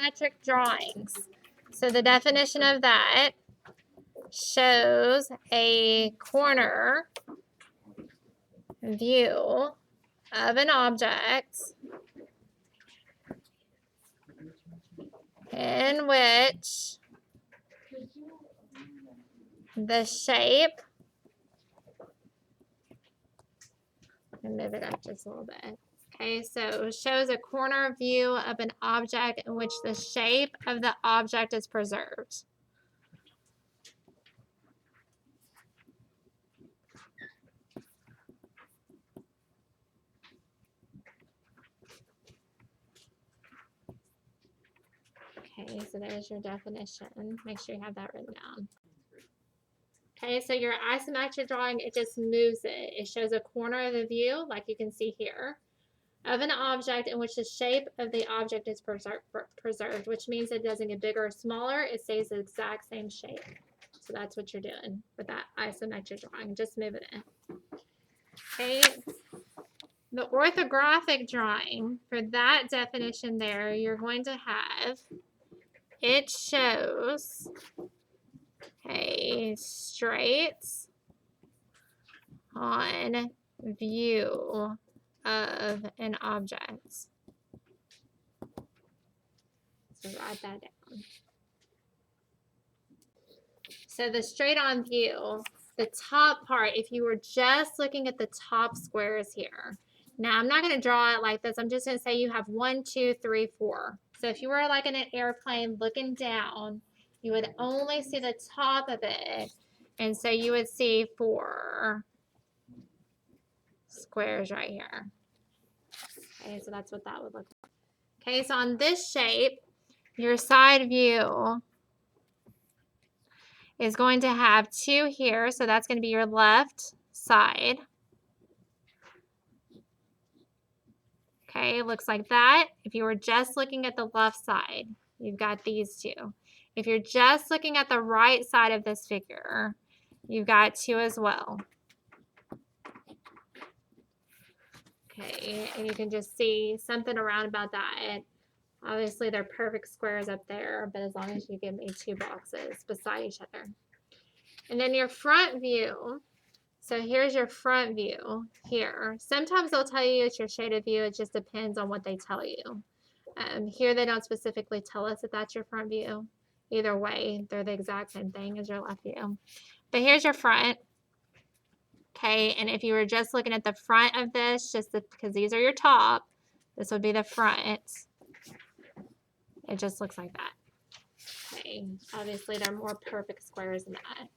Metric drawings. So the definition of that shows a corner view of an object in which the shape, and move it up just a little bit. Okay, so shows a corner view of an object in which the shape of the object is preserved. Okay, so there's your definition. Make sure you have that written down. Okay, so your isometric drawing, it just moves it. It shows a corner of the view, like you can see here, of an object in which the shape of the object is preserved, which means it doesn't get bigger or smaller. It stays the exact same shape. So that's what you're doing with that isometric drawing. Just move it in. Okay, the orthographic drawing, for that definition there, you're going to have, it shows a straight on view of an object. So write that down. So the straight on view, the top part, if you were just looking at the top squares here. Now I'm not going to draw it like this. I'm just going to say you have 1, 2, 3, 4. So if you were like in an airplane looking down, you would only see the top of it. And so you would see 4 squares right here. Okay, so that's what that would look like. Okay, so on this shape, your side view is going to have 2 here, so that's going to be your left side. Okay, it looks like that. If you were just looking at the left side, you've got these 2. If you're just looking at the right side of this figure, you've got 2 as well. Okay, and you can just see something around about that. Obviously, they're perfect squares up there, but as long as you give me 2 boxes beside each other. And then your front view. So here's your front view here. Sometimes they'll tell you it's your shaded view. It just depends on what they tell you. Here they don't specifically tell us that that's your front view. Either way, they're the exact same thing as your left view. But here's your front. Okay, and if you were just looking at the front of this, just because these are your top, this would be the front. It just looks like that. Okay, obviously they're more perfect squares than that.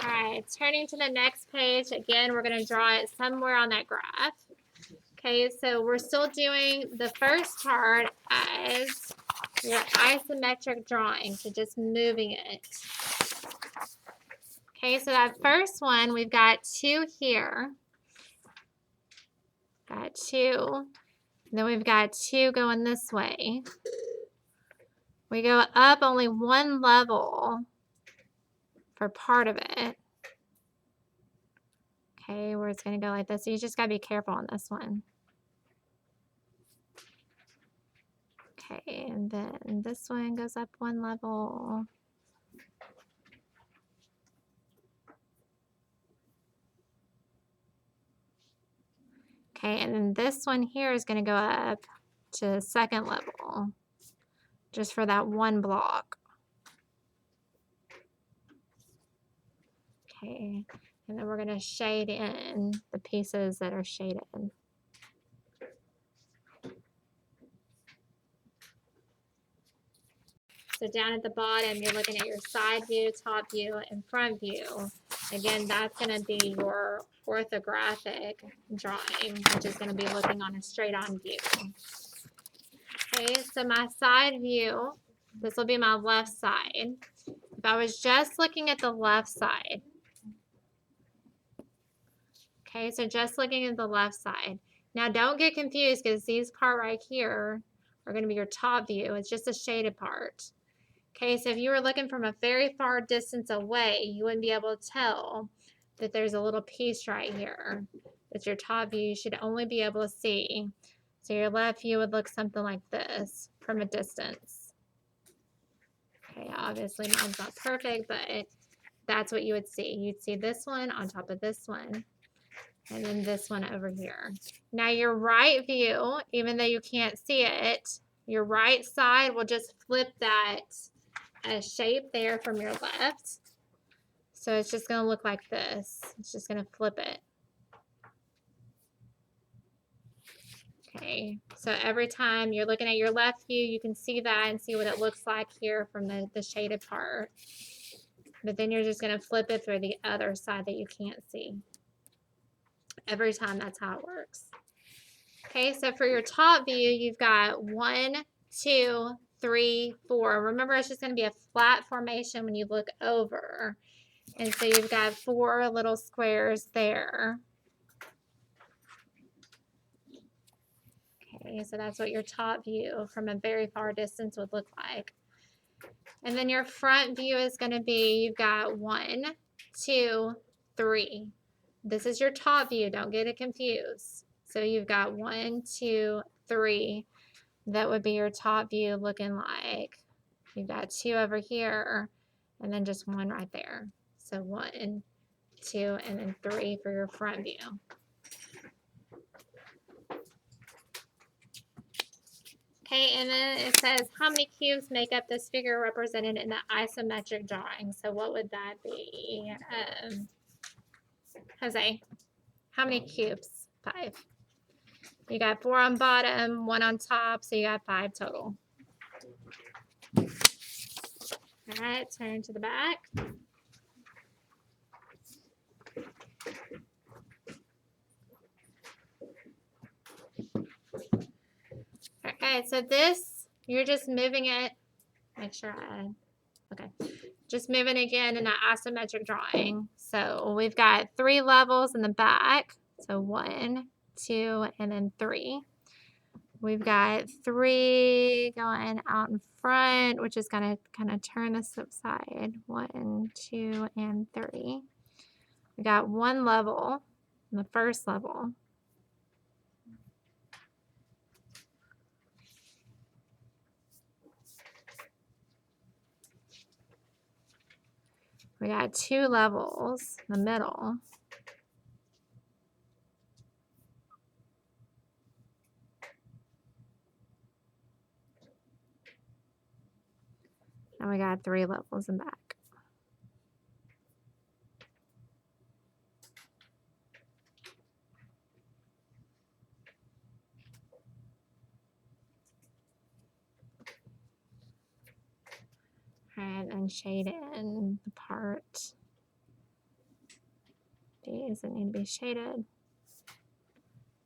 All right, turning to the next page, again, we're going to draw it somewhere on that graph. Okay, so we're still doing the first part as your isometric drawing, so just moving it. Okay, so that first one, we've got 2 here. Got 2. And then we've got 2 going this way. We go up only 1 level for part of it. Okay, where it's going to go like this. So you just got to be careful on this one. Okay, and then this one goes up 1 level. Okay, and then this one here is going to go up to the 2nd level, just for that 1 block. Okay, and then we're going to shade in the pieces that are shaded. So down at the bottom, you're looking at your side view, top view, and front view. Again, that's going to be your orthographic drawing, which is going to be looking on a straight-on view. Okay, so my side view, this will be my left side. If I was just looking at the left side, okay, so just looking at the left side. Now, don't get confused because these part right here are going to be your top view. It's just a shaded part. Okay, so if you were looking from a very far distance away, you wouldn't be able to tell that there's a little piece right here. That's your top view. You should only be able to see So your left view would look something like this from a distance. Okay, obviously mine's not perfect, but that's what you would see. You'd see this one on top of this one, and then this one over here. Now your right view, even though you can't see it, your right side will just flip that shape there from your left. So it's just going to look like this. It's just going to flip it. Okay, so every time you're looking at your left view, you can see that and see what it looks like here from the shaded part. But then you're just going to flip it through the other side that you can't see. Every time, that's how it works. Okay, so for your top view, you've got 1, 2, 3, 4. Remember, it's just going to be a flat formation when you look over. And so you've got 4 little squares there. Okay, so that's what your top view from a very far distance would look like. And then your front view is going to be, you've got 1, 2, 3. This is your top view. Don't get it confused. So you've got 1, 2, 3. That would be your top view looking like. You've got 2 over here, and then just 1 right there. So 1, 2, and then 3 for your front view. Okay, and then it says, how many cubes make up this figure represented in the isometric drawing? So what would that be? Jose, how many cubes? 5. You got 4 on bottom, 1 on top, so you got 5 total. All right, turn to the back. Okay, so this, you're just moving it. Make sure okay. Just moving again in an isometric drawing. So we've got 3 levels in the back. So 1, 2, and then 3. We've got 3 going out in front, which is going to kind of turn this side. 1, 2, and 3. We got 1 level in the first level. We got 2 levels in the middle. And we got 3 levels in back. Alright, and shade in the part. These that need to be shaded.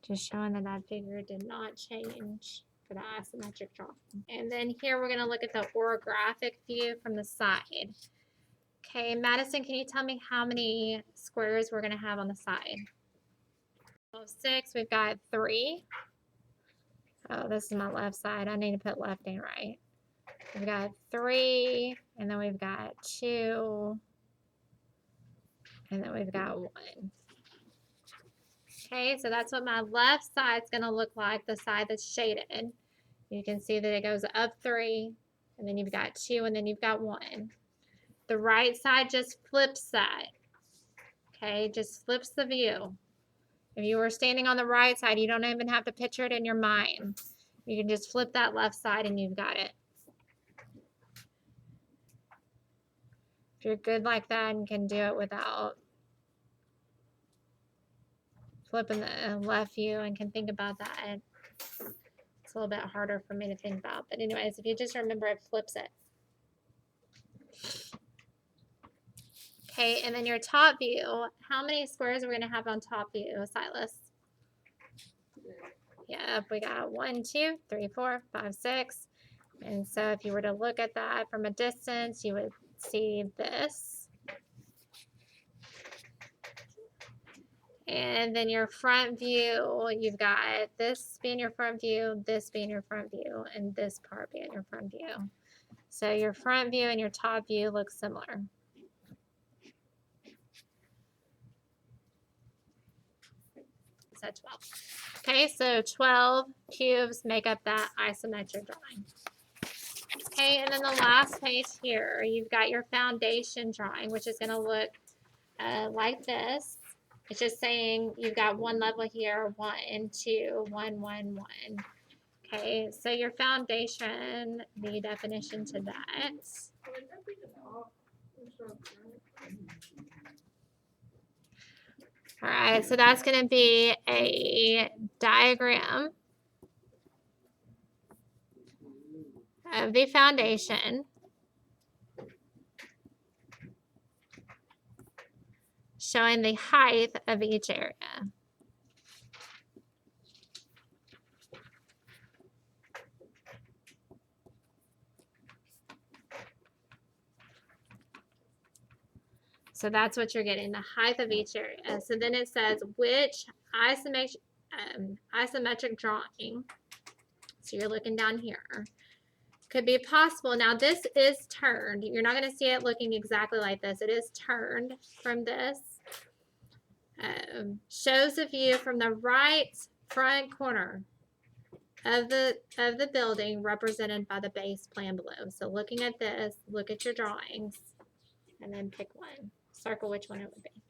Just showing that that figure did not change for the isometric drawing. And then here we're going to look at the orographic view from the side. Okay, Madison, can you tell me how many squares we're going to have on the side? Oh, 6. We've got 3. Oh, this is my left side. I need to put left and right. We've got 3, and then we've got 2, and then we've got 1. Okay, so that's what my left side's going to look like, the side that's shaded. You can see that it goes up 3, and then you've got 2, and then you've got 1. The right side just flips that. Okay, just flips the view. If you were standing on the right side, you don't even have to picture it in your mind. You can just flip that left side and you've got it. If you're good like that and can do it without flipping the left view and can think about that, it's a little bit harder for me to think about. But anyways, if you just remember, it flips it. Okay, and then your top view, how many squares are we going to have on top view, Silas? Yep, we got 1, 2, 3, 4, 5, 6. And so if you were to look at that from a distance, you would see this. And then your front view, you've got this being your front view, this being your front view, and this part being your front view. So your front view and your top view look similar. said 12. Okay, so 12 cubes make up that isometric drawing. Okay, and then the last page here, you've got your foundation drawing, which is going to look like this. It's just saying you've got one level here, 1, 2, 1, 1, 1. Okay, so your foundation, the definition to that. All right, so that's going to be a diagram of the foundation showing the height of each area. So that's what you're getting, the height of each area. So then it says which isometric drawing, so you're looking down here, could be possible. Now this is turned. You're not going to see it looking exactly like this. It is turned from this. Shows a view from the right front corner of the building represented by the base plan below. So looking at this, look at your drawings, and then pick one. Circle which one it would be.